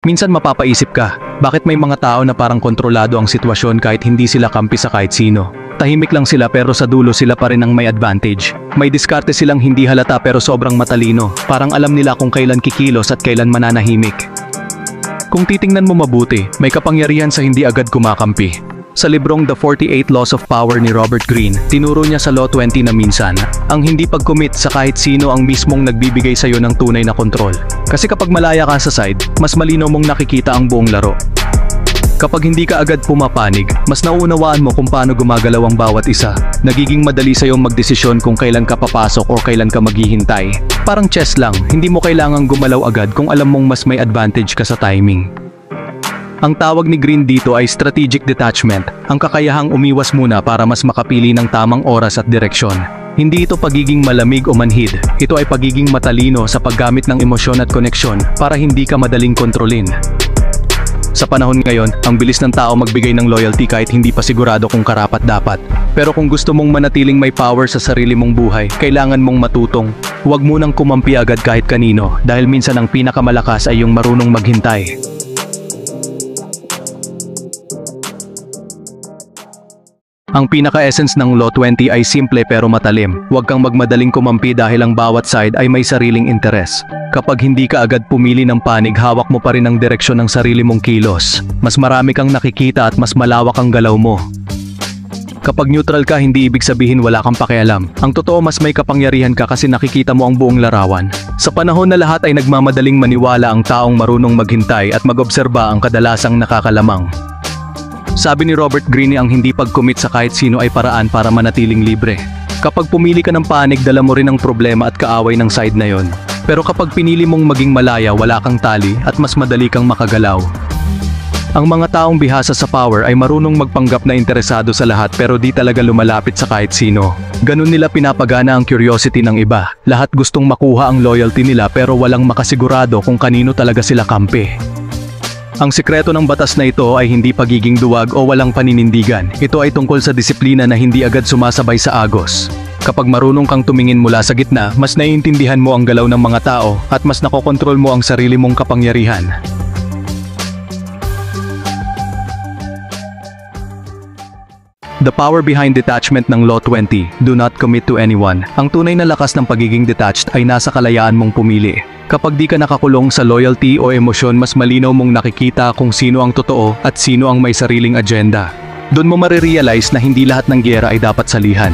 Minsan mapapaisip ka, bakit may mga tao na parang kontrolado ang sitwasyon kahit hindi sila kampi sa kahit sino? Tahimik lang sila pero sa dulo sila pa rin ang may advantage. May diskarte silang hindi halata pero sobrang matalino. Parang alam nila kung kailan kikilos at kailan mananahimik. Kung titingnan mo mabuti, may kapangyarihan sa hindi agad kumakampi. Sa librong The 48 Laws of Power ni Robert Greene, tinuro niya sa Law 20 na minsan, ang hindi pag-commit sa kahit sino ang mismong nagbibigay sa'yo ng tunay na kontrol. Kasi kapag malaya ka sa side, mas malinaw mong nakikita ang buong laro. Kapag hindi ka agad pumapanig, mas nauunawaan mo kung paano gumagalaw ang bawat isa. Nagiging madali sa'yo magdesisyon kung kailan ka papasok o kailan ka maghihintay. Parang chess lang, hindi mo kailangang gumalaw agad kung alam mong mas may advantage ka sa timing. Ang tawag ni Greene dito ay strategic detachment, ang kakayahang umiwas muna para mas makapili ng tamang oras at direksyon. Hindi ito pagiging malamig o manhid, ito ay pagiging matalino sa paggamit ng emosyon at koneksyon para hindi ka madaling kontrolin. Sa panahon ngayon, ang bilis ng tao magbigay ng loyalty kahit hindi pa sigurado kung karapat-dapat. Pero kung gusto mong manatiling may power sa sarili mong buhay, kailangan mong matutong. Huwag munang kumampi agad kahit kanino, dahil minsan ang pinakamalakas ay yung marunong maghintay. Ang pinaka-essence ng Law 20 ay simple pero matalim. Huwag kang magmadaling kumampi dahil ang bawat side ay may sariling interes. Kapag hindi ka agad pumili ng panig, hawak mo pa rin ang direksyon ng sarili mong kilos. Mas marami kang nakikita at mas malawak ang galaw mo. Kapag neutral ka, hindi ibig sabihin wala kang pakialam. Ang totoo, mas may kapangyarihan ka kasi nakikita mo ang buong larawan. Sa panahon na lahat ay nagmamadaling maniwala, ang taong marunong maghintay at mag-obserba ang kadalasang nakakalamang. Sabi ni Robert Greene, ang hindi pag-commit sa kahit sino ay paraan para manatiling libre. Kapag pumili ka ng panig, dala mo rin ang problema at kaaway ng side na yon. Pero kapag pinili mong maging malaya, wala kang tali at mas madali kang makagalaw. Ang mga taong bihasa sa power ay marunong magpanggap na interesado sa lahat pero di talaga lumalapit sa kahit sino. Ganun nila pinapagana ang curiosity ng iba. Lahat gustong makuha ang loyalty nila pero walang makasigurado kung kanino talaga sila kampi. Ang sikreto ng batas na ito ay hindi pagiging duwag o walang paninindigan. Ito ay tungkol sa disiplina na hindi agad sumasabay sa agos. Kapag marunong kang tumingin mula sa gitna, mas naiintindihan mo ang galaw ng mga tao at mas nakokontrol mo ang sarili mong kapangyarihan. The power behind detachment ng Law 20, do not commit to anyone. Ang tunay na lakas ng pagiging detached ay nasa kalayaan mong pumili. Kapag di ka nakakulong sa loyalty o emosyon, mas malinaw mong nakikita kung sino ang totoo at sino ang may sariling agenda. Doon mo marirealize na hindi lahat ng giyera ay dapat salihan.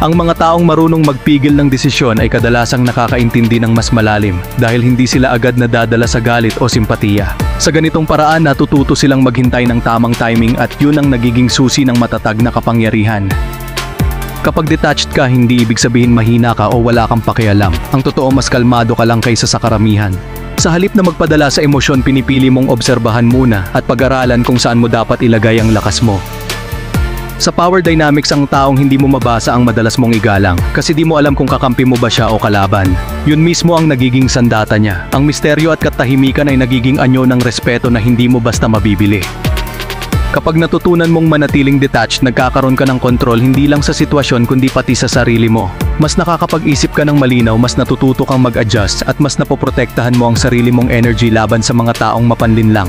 Ang mga taong marunong magpigil ng desisyon ay kadalasang nakakaintindi ng mas malalim dahil hindi sila agad nadadala sa galit o simpatiya. Sa ganitong paraan, natututo silang maghintay ng tamang timing at yun ang nagiging susi ng matatag na kapangyarihan. Kapag detached ka, hindi ibig sabihin mahina ka o wala kang pakialam. Ang totoo, mas kalmado ka lang kaysa sa karamihan. Sa halip na magpadala sa emosyon, pinipili mong obserbahan muna at pag-aralan kung saan mo dapat ilagay ang lakas mo. Sa power dynamics, ang taong hindi mo mabasa ang madalas mong igalang kasi di mo alam kung kakampi mo ba siya o kalaban. Yun mismo ang nagiging sandata niya. Ang misteryo at katahimikan ay nagiging anyo ng respeto na hindi mo basta mabibili. Kapag natutunan mong manatiling detached, nagkakaroon ka ng kontrol hindi lang sa sitwasyon kundi pati sa sarili mo. Mas nakakapag-isip ka ng malinaw, mas natututo kang mag-adjust at mas napoprotektahan mo ang sarili mong energy laban sa mga taong mapanlinlang.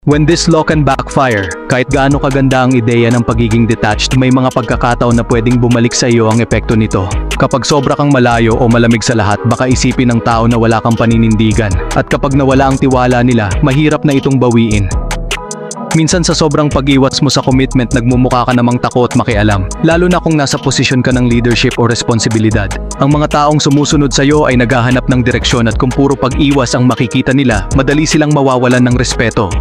When this law can backfire, kahit gaano kaganda ang ideya ng pagiging detached, may mga pagkakataon na pwedeng bumalik sa iyo ang epekto nito. Kapag sobra kang malayo o malamig sa lahat, baka isipin ng tao na wala kang paninindigan. At kapag nawala ang tiwala nila, mahirap na itong bawiin. Minsan sa sobrang pag-iwas mo sa commitment, nagmumukha ka namang takot makialam. Lalo na kung nasa posisyon ka ng leadership o responsibilidad. Ang mga taong sumusunod sa iyo ay naghahanap ng direksyon at kung puro pag-iwas ang makikita nila, madali silang mawawalan ng respeto.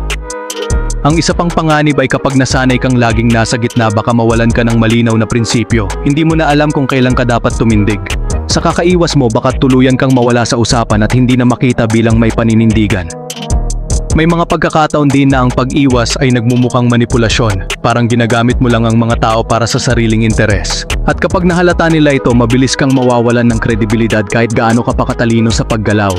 Ang isa pang panganib ay kapag nasanay kang laging nasa gitna, baka mawalan ka ng malinaw na prinsipyo. Hindi mo na alam kung kailan ka dapat tumindig. Sa kakaiwas mo, baka tuluyan kang mawala sa usapan at hindi na makita bilang may paninindigan. May mga pagkakataon din na ang pag-iwas ay nagmumukhang manipulasyon. Parang ginagamit mo lang ang mga tao para sa sariling interes. At kapag nahalata nila ito, mabilis kang mawawalan ng kredibilidad kahit gaano ka pa katalino sa paggalaw.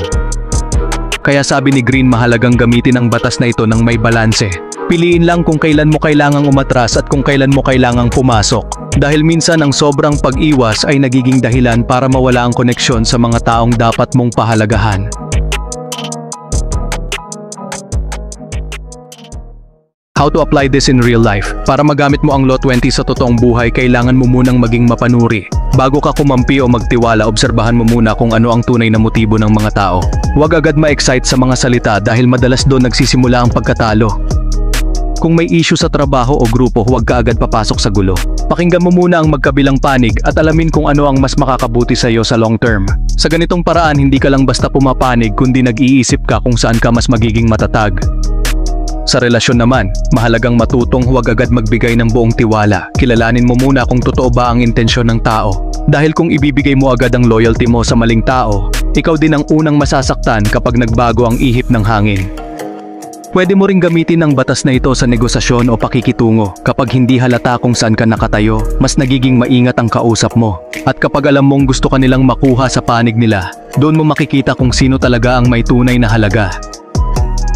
Kaya sabi ni Greene, mahalagang gamitin ang batas na ito ng may balanse. Piliin lang kung kailan mo kailangang umatras at kung kailan mo kailangang pumasok. Dahil minsan ang sobrang pag-iwas ay nagiging dahilan para mawala ang koneksyon sa mga taong dapat mong pahalagahan. How to apply this in real life? Para magamit mo ang Law 20 sa totoong buhay, kailangan mo munang maging mapanuri. Bago ka kumampi o magtiwala, obserbahan mo muna kung ano ang tunay na motibo ng mga tao. Huwag agad ma-excite sa mga salita dahil madalas doon nagsisimula ang pagkatalo. Kung may issue sa trabaho o grupo, huwag ka agad papasok sa gulo. Pakinggan mo muna ang magkabilang panig at alamin kung ano ang mas makakabuti sa iyo sa long term. Sa ganitong paraan, hindi ka lang basta pumapanig kundi nag-iisip ka kung saan ka mas magiging matatag. Sa relasyon naman, mahalagang matutong huwag agad magbigay ng buong tiwala. Kilalanin mo muna kung totoo ba ang intensyon ng tao. Dahil kung ibibigay mo agad ang loyalty mo sa maling tao, ikaw din ang unang masasaktan kapag nagbago ang ihip ng hangin. Pwede mo ring gamitin ang batas na ito sa negosasyon o pakikitungo. Kapag hindi halata kung saan ka nakatayo, mas nagiging maingat ang kausap mo. At kapag alam mong gusto ka nilang makuha sa panig nila, doon mo makikita kung sino talaga ang may tunay na halaga.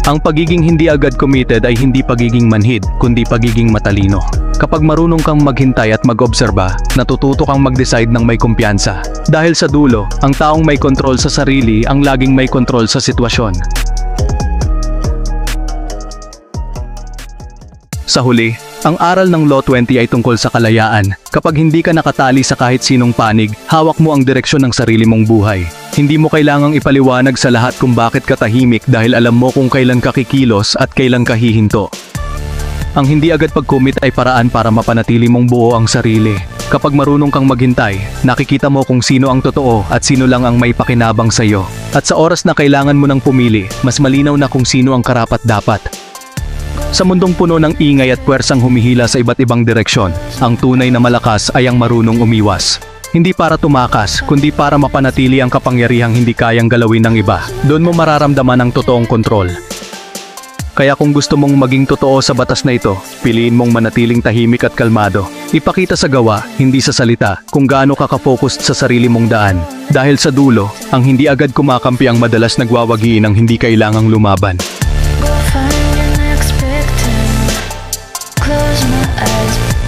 Ang pagiging hindi agad committed ay hindi pagiging manhid, kundi pagiging matalino. Kapag marunong kang maghintay at mag-obserba, natututo kang mag-decide ng may kumpiyansa. Dahil sa dulo, ang taong may kontrol sa sarili ang laging may kontrol sa sitwasyon. Sa huli, ang aral ng Law 20 ay tungkol sa kalayaan. Kapag hindi ka nakatali sa kahit sinong panig, hawak mo ang direksyon ng sarili mong buhay. Hindi mo kailangang ipaliwanag sa lahat kung bakit ka tahimik dahil alam mo kung kailan ka kikilos at kailan ka hihinto. Ang hindi agad pag-commit ay paraan para mapanatili mong buo ang sarili. Kapag marunong kang maghintay, nakikita mo kung sino ang totoo at sino lang ang may pakinabang sa iyo. At sa oras na kailangan mo nang pumili, mas malinaw na kung sino ang karapat-dapat. Sa mundong puno ng ingay at puwersang humihila sa iba't ibang direksyon, ang tunay na malakas ay ang marunong umiwas. Hindi para tumakas, kundi para mapanatili ang kapangyarihang hindi kayang galawin ng iba. Doon mo mararamdaman ang totoong kontrol. Kaya kung gusto mong maging totoo sa batas na ito, piliin mong manatiling tahimik at kalmado. Ipakita sa gawa, hindi sa salita, kung gaano ka ka-focused sa sarili mong daan. Dahil sa dulo, ang hindi agad kumakampi ang madalas nagwawagi ng hindi kailangang lumaban. Close my eyes.